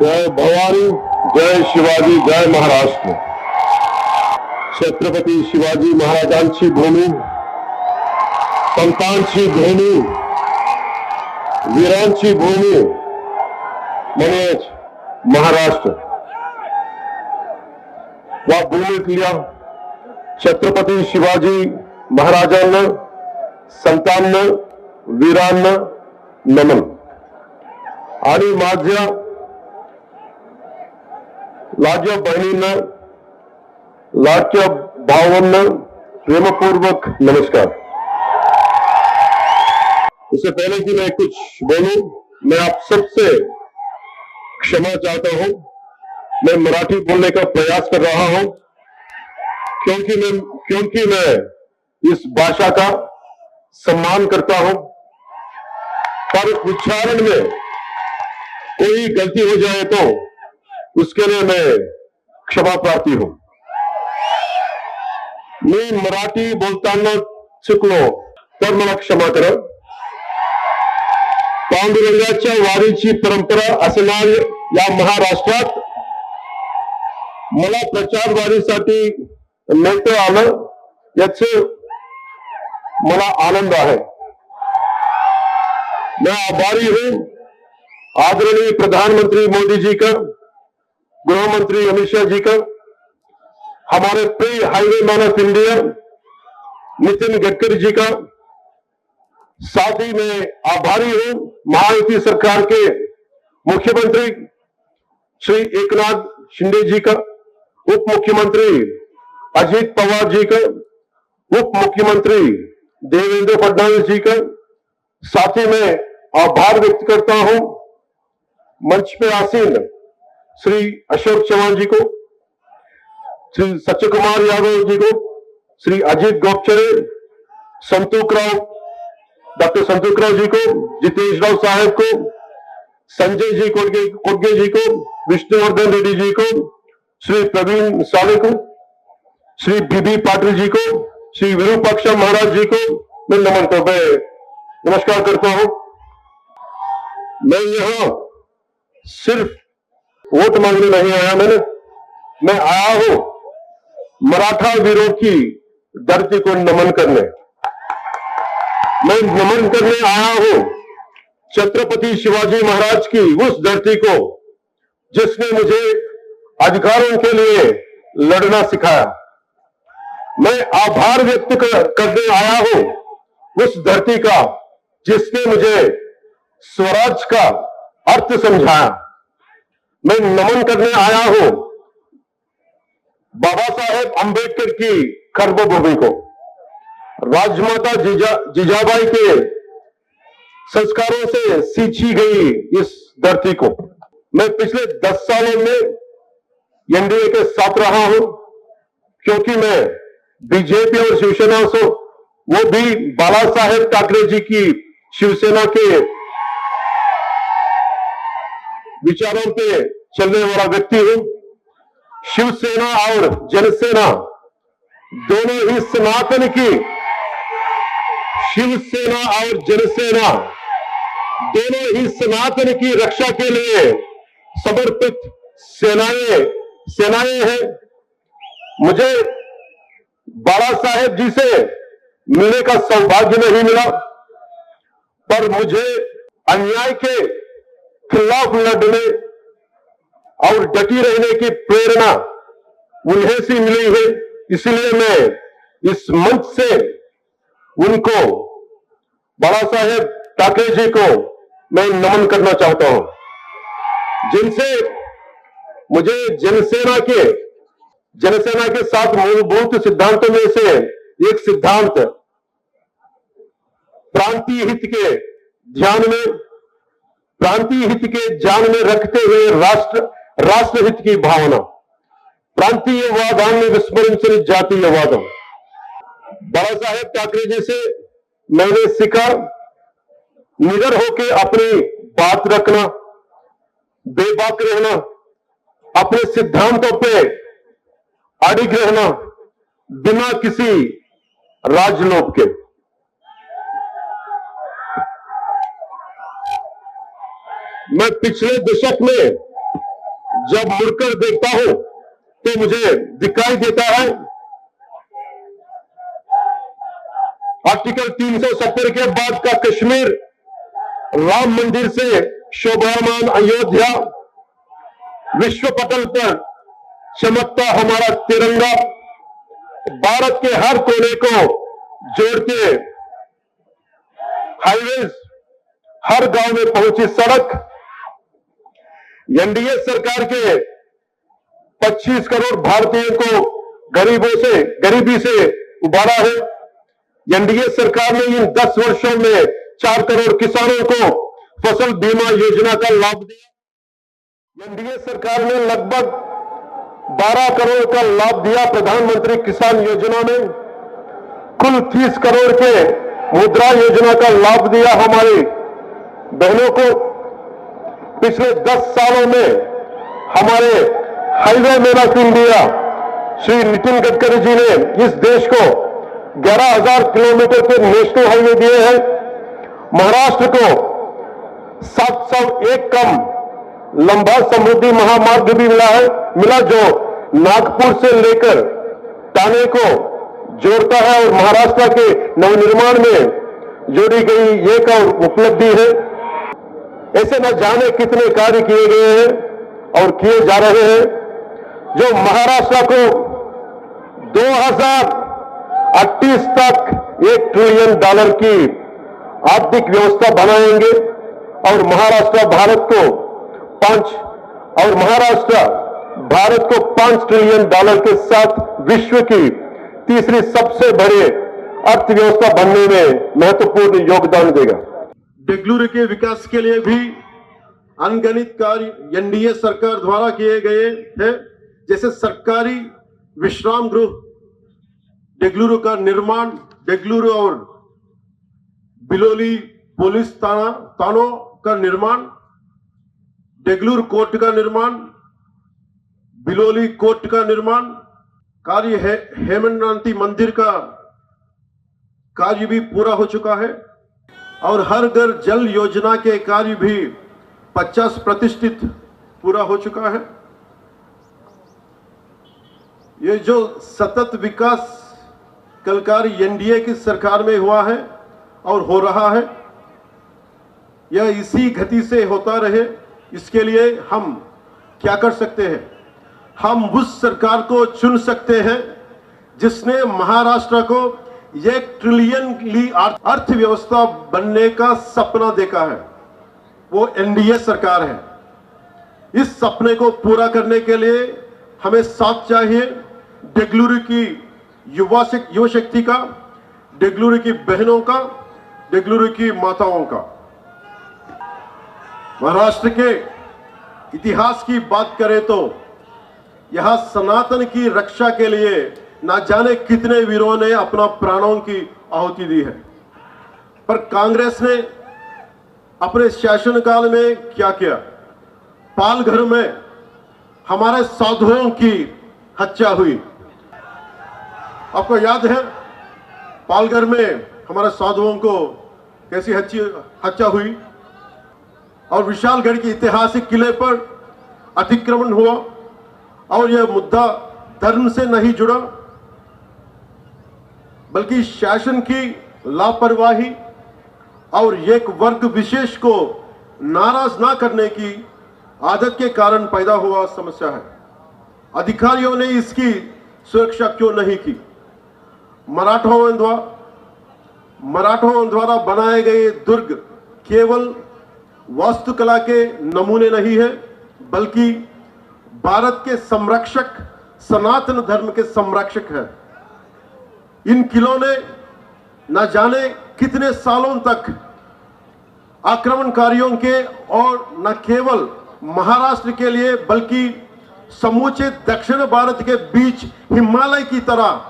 जय भवानी, जय शिवाजी, जय महाराष्ट्र. छत्रपती शिवाजी महाराजांची भूमी, संतांची भूमी, वीरांची भूमी म्हणजेच महाराष्ट्र. या भूमीतल्या छत्रपती शिवाजी महाराजांना, संतांना, वीरांना नमन. आणि माझ्या लाडक्या बहिणींना, लाडक्या भावांना प्रेमपूर्वक नमस्कार. इससे पहले कि मैं कुछ बोलूं, मैं आप सबसे क्षमा चाहता हूं. मैं मराठी बोलने का प्रयास कर रहा हूं क्योंकि मैं इस भाषा का सम्मान करता हूं. पर उच्चारण में कोई गलती हो जाए तो उसके लिए मैं क्षमा प्रार्थी हूं. मी मराठी बोलताना चुकलो तर मला क्षमा करा. पांडुरंगाच्या वारीची परंपरा असणाऱ्या या महाराष्ट्रात मला प्रचार वारीसाठी नेता आलं याचे मला आनंद आहे. मैं आभारी हूं आदरणीय प्रधानमंत्री मोदी जी का, गृह मंत्री अमित शाह जी का, हमारे प्रिय highway man of India Nitin Gadkari ji का. साथ ही मैं आभारी हूं महायुति सरकार के मुख्यमंत्री श्री एकनाथ शिंदे जी का, उप मुख्यमंत्री अजित पवार जी का, उप मुख्यमंत्री देवेंद्र फडणवीस जी का. साथ ही मैं आभार व्यक्त करता हूं मंच पे आसीन श्री अशोक चौहान जी को, श्री सच्चे कुमार यादव जी को, श्री अजीत गोपचरे, डॉक्टर संतोखराव जी को, जितेश राव साहब को, संजय जी कोडगे जी को, विष्णुवर्धन रेड्डी जी को, श्री प्रवीण साले को, श्री बीबी पाटिल जी को, श्री विरूपाक्ष महाराज जी को मैं नमस्कार करता हूं. मैं यहां सिर्फ वोट मांगने नहीं आया. मैं आया हूं मराठा वीरों की धरती को नमन करने. मैं नमन करने आया हूं छत्रपति शिवाजी महाराज की उस धरती को जिसने मुझे अधिकारों के लिए लड़ना सिखाया. मैं आभार व्यक्त करने आया हूं उस धरती का जिसने मुझे स्वराज का अर्थ समझाया. मैं नमन करने आया हूं बाबा साहेब अंबेडकर की कर्मभूमि को, राजमाता जिजाबाई के संस्कारों से सींची गई इस धरती को. मैं पिछले 10 सालों में एनडीए के साथ रहा हूं क्योंकि मैं बीजेपी और शिवसेना से, वो भी बाला साहेब ठाकरे जी की शिवसेना के विचारों पे चलने वाला व्यक्ति हूं. शिवसेना और जनसेना दोनों ही सनातन की, शिवसेना और जनसेना दोनों ही सनातन की रक्षा के लिए समर्पित सेनाएं हैं. मुझे बाला साहेब जी से मिलने का सौभाग्य नहीं मिला, पर मुझे अन्याय के खिलाफ लड़ने और डटी रहने की प्रेरणा उन्हें से मिली है. इसलिए मैं इस मंच से उनको, बाला साहेब ठाकरे जी को मैं नमन करना चाहता हूं, जिनसे मुझे जनसेना के साथ मूलभूत सिद्धांतों में से एक सिद्धांत प्रांतीय हित के ध्यान में रखते हुए राष्ट्रहित की भावना, प्रांतीयवादाన్ని विस्मరించని जातीयवादం. बाला साहेब ठाकरे जी से मैंने सीखा निडर होकर अपनी बात रखना, बेबाक रहना, अपने सिद्धांतों पे अडिग रहना बिना किसी राजलोभ के. मैं पिछले दशक में जब मुड़कर देखता हूं तो मुझे दिखाई देता है आर्टिकल 370 के बाद का कश्मीर, राम मंदिर से शोभायमान अयोध्या, विश्व पटल पर चमकता हमारा तिरंगा, भारत के हर कोने को जोड़ते हाईवेज, हर गांव में पहुंची सड़क, एनडीए सरकार के 25 करोड़ भारतीयों को गरीबी से उबारा है। एनडीए सरकार ने इन 10 वर्षों में 4 करोड़ किसानों को फसल बीमा योजना का लाभ दिया। एनडीए सरकार ने लगभग 12 करोड़ का लाभ दिया प्रधानमंत्री किसान योजना में। कुल 30 करोड़ के मुद्रा योजना का लाभ दिया हमारी बहनों को। पिछले 10 सालों में हमारे highway man of India Shri Nitin Gadkari ji ने इस देश को 11,000 किलोमीटर के नेशनल हाईवे दिए हैं। महाराष्ट्र को 701 कम लंबा समुद्री महामार्ग भी मिला जो नागपुर से लेकर ठाणे को जोड़ता है और महाराष्ट्र के नवनिर्माण में जोड़ी गई एक और उपलब्धि है। ऐसे न जाने कितने कार्य किए गए हैं और किए जा रहे हैं जो महाराष्ट्र को 2038 तक $1 ट्रिलियन की आर्थिक व्यवस्था बनाएंगे और महाराष्ट्र भारत को $5 ट्रिलियन के साथ विश्व की तीसरी सबसे बड़ी अर्थव्यवस्था बनने में महत्वपूर्ण योगदान देगा। बेंगलुरु के विकास के लिए भी अनगिनत कार्य एनडीए सरकार द्वारा किए गए हैं, जैसे सरकारी विश्राम गृह बेंगलुरु का निर्माण, बेंगलुरु और बिलोली पुलिस थानों का निर्माण, बेंगलुरु कोर्ट का निर्माण, बिलोली कोर्ट का निर्माण कार्य है, हेमंत मंदिर का कार्य भी पूरा हो चुका है और हर घर जल योजना के कार्य भी 50% पूरा हो चुका है। ये जो सतत विकास कल कार्य एनडीए की सरकार में हुआ है और हो रहा है, यह इसी गति से होता रहे, इसके लिए हम क्या कर सकते हैं? हम उस सरकार को चुन सकते हैं जिसने महाराष्ट्र को 1 ट्रिलियन अर्थव्यवस्था बनने का सपना देखा है। वो एनडीए सरकार है। इस सपने को पूरा करने के लिए हमें साथ चाहिए बेंगलुरु की युवा शक्ति का, बेंगलुरु की बहनों का, बेंगलुरु की माताओं का। महाराष्ट्र के इतिहास की बात करें तो यहां सनातन की रक्षा के लिए ना जाने कितने वीरों ने अपना प्राणों की आहुति दी है, पर कांग्रेस ने अपने शासनकाल में क्या किया? पालघर में हमारे साधुओं की हत्या हुई। आपको याद है पालघर में हमारे साधुओं को कैसी हत्या हुई? और विशालगढ़ के ऐतिहासिक किले पर अतिक्रमण हुआ और यह मुद्दा धर्म से नहीं जुड़ा बल्कि शासन की लापरवाही और एक वर्ग विशेष को नाराज ना करने की आदत के कारण पैदा हुआ समस्या है। अधिकारियों ने इसकी सुरक्षा क्यों नहीं की? मराठों द्वारा बनाए गए दुर्ग केवल वास्तुकला के नमूने नहीं है, बल्कि भारत के संरक्षक, सनातन धर्म के संरक्षक है। इन किलों ने न जाने कितने सालों तक आक्रमणकारियों के और न केवल महाराष्ट्र के लिए बल्कि समूचे दक्षिण भारत के बीच हिमालय की तरह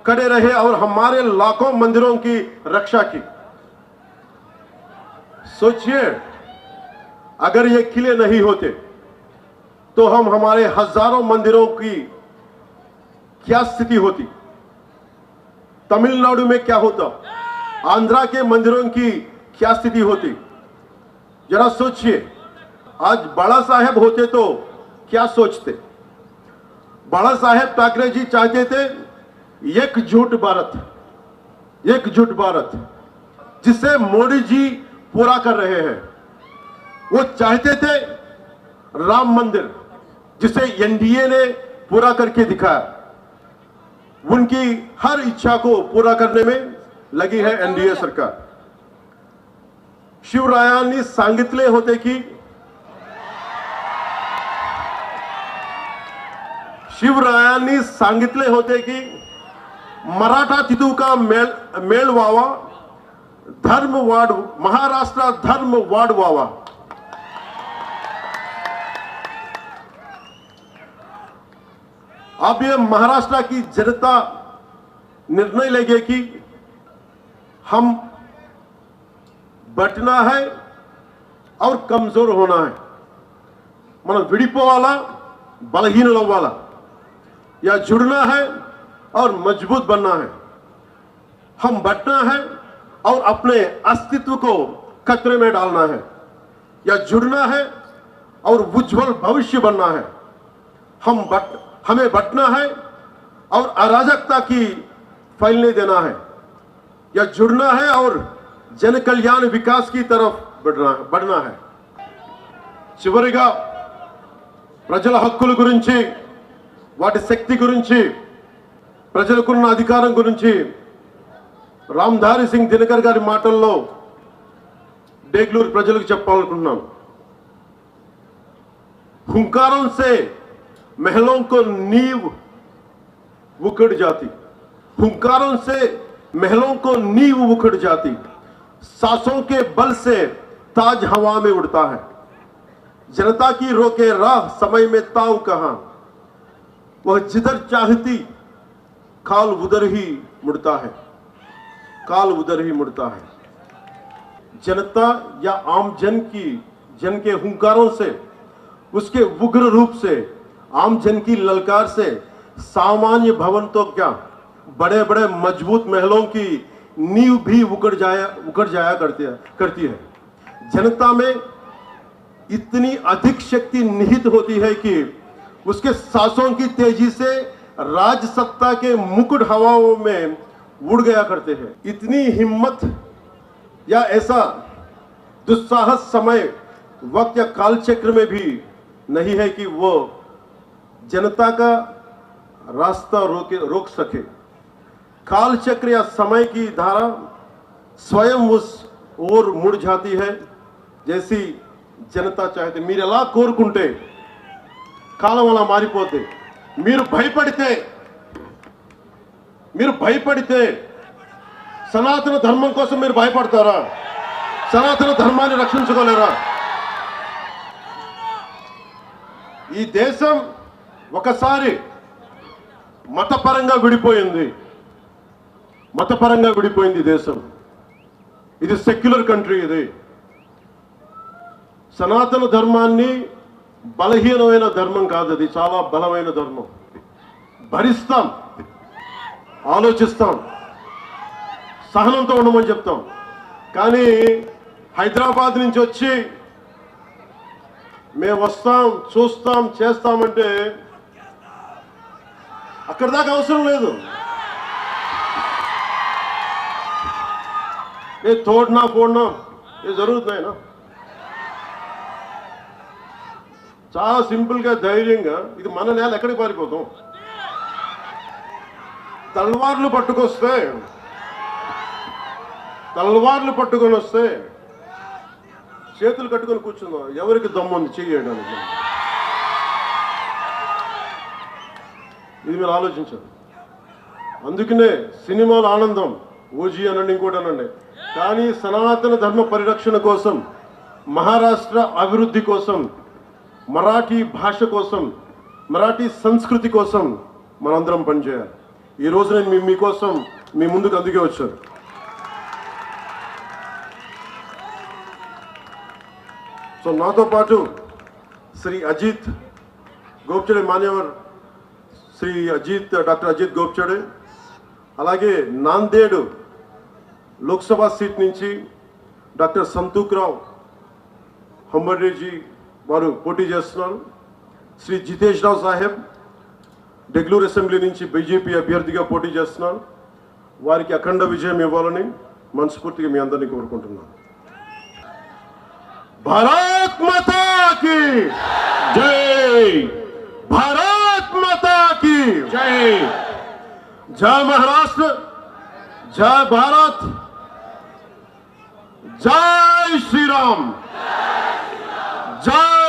खड़े रहे और हमारे लाखों मंदिरों की रक्षा की। सोचिए, अगर ये किले नहीं होते तो हमारे हजारों मंदिरों की क्या स्थिति होती? तमिलनाडु में क्या होता? आंध्रा के मंदिरों की क्या स्थिति होती? जरा सोचिए, आज बाला साहेब होते तो क्या सोचते? बाला साहेब ठाकरे जी चाहते थे एकजुट भारत, एकजुट भारत, जिसे मोदी जी पूरा कर रहे हैं। वो चाहते थे राम मंदिर, जिसे एनडीए ने पूरा करके दिखाया। उनकी हर इच्छा को पूरा करने में लगी है एनडीए सरकार। शिवरायांनी सांगितले होते की शिवरायांनी सांगितले होते की मराठा तिथूका मेळ व्हावा, धर्म वाढ, महाराष्ट्रात धर्म वाढ व्हावा। अब ये महाराष्ट्र की जनता निर्णय लेगी कि हम बटना है और कमजोर होना है, मन विडिपोवाला बलहीन अव्वाला, या जुड़ना है और मजबूत बनना है। हम बटना है और अपने अस्तित्व को खतरे में डालना है, या जुड़ना है और उज्जवल भविष्य बनना है। हमें बटना है और अराजकता की फैलने देना है, या जुड़ना है और जन कल्याण विकास की तरफ बढ़ना है। చివరిగా ప్రజల హక్కుల గురించి, వాటి శక్తి గురించి, ప్రజలకున్న అధికారం గురించి రామ్ధారి సింగ్ దినకర్ గారి మాటల్లో డేగ్లూరు ప్రజలకు చెప్పాలనుకుంటున్నాను। हुंकारों से महलों को नींव उखड़ जाती, हुंकारों से महलों को नींव उखड़ जाती, सांसों के बल से ताज हवा में उड़ता है। जनता की रोके राह समय में ताव कहां, वह जिधर चाहती काल उधर ही मुड़ता है, काल उधर ही मुड़ता है। जनता या आम जन के हुंकारों से, उसके उग्र रूप से, आम जन की ललकार से सामान्य भवन तो क्या, बड़े बड़े मजबूत महलों की नींव भी उखड़ जाया करती है। जनता में इतनी अधिक शक्ति निहित होती है कि उसके सांसों की तेजी से राज सत्ता के मुकुट हवाओं में उड़ गया करते हैं। इतनी हिम्मत या ऐसा दुस्साहस समय, वक्त या कालचक्र में भी नहीं है कि वो जनता का रास्ता रोक सके। कालचक्र या समय की धारा स्वयं उस ओर मुड़ जाती है जैसी जनता चाहते। మీరు ఎలా కోరుకుంటే కాలం అలా మారిపోతే, మీరు భయపడితే సనాతన ధర్మం కోసం మీరు భయపడతారా? సనాతన ధర్మాన్ని రక్షించుకోలేరా? ఈ దేశం ఒకసారి మతపరంగా విడిపోయింది దేశం। ఇది సెక్యులర్ కంట్రీ। ఇది సనాతన ధర్మాన్ని బలహీనమైన ధర్మం కాదు, అది చాలా బలమైన ధర్మం। భరిస్తాం, ఆలోచిస్తాం, సహనంతో ఉండమని చెప్తాం। కానీ హైదరాబాద్ నుంచి వచ్చి మేము వస్తాం, చూస్తాం, చేస్తామంటే అక్కడ దాకా అవసరం లేదు। ये तोड़ना फोड़ना ये जरूरत नहीं ना। చాలా సింపుల్గా ధైర్యంగా ఇది మన నేల, ఎక్కడికి పారిపోతాం? తల్వార్లు పట్టుకొని వస్తే చేతులు కట్టుకొని కూర్చుందాం, ఎవరికి దమ్ము ఉంది చేయడానికి? ఇది మీరు ఆలోచించారు। అందుకనే సినిమాల ఆనందం, ఓజీ అనండి, ఇంకోటి అనండి, కానీ సనాతన ధర్మ పరిరక్షణ కోసం, మహారాష్ట్ర అభివృద్ధి కోసం, మరాఠీ భాష కోసం, మరాఠీ సంస్కృతి కోసం మనందరం పనిచేయాలి। ఈ రోజు నేను మీకోసం మీ ముందుకు అందుకే వచ్చాను। సో నాతో పాటు శ్రీ అజిత్ గోప్చడే, మాన్యవర్ శ్రీ అజిత్, డాక్టర్ అజిత్ గోప్చడే, అలాగే నాందేడ్ లోక్సభ సీట్ నుంచి డాక్టర్ సంతూక్రావు హంబర్డేజీ వారు పోటీ చేస్తున్నారు। శ్రీ జితేష్ రావు సాహెబ్ డెగ్లూరు అసెంబ్లీ నుంచి బీజేపీ అభ్యర్థిగా పోటీ చేస్తున్నారు. వారికి అఖండ విజయం ఇవ్వాలని మనస్ఫూర్తిగా మీ అందరినీ కోరుకుంటున్నాను. భారత్ మాతా కీ జై, భారత్ మాతా కీ జై. జై महाराष्ट्र, जय भारत, जय श्री राम, जय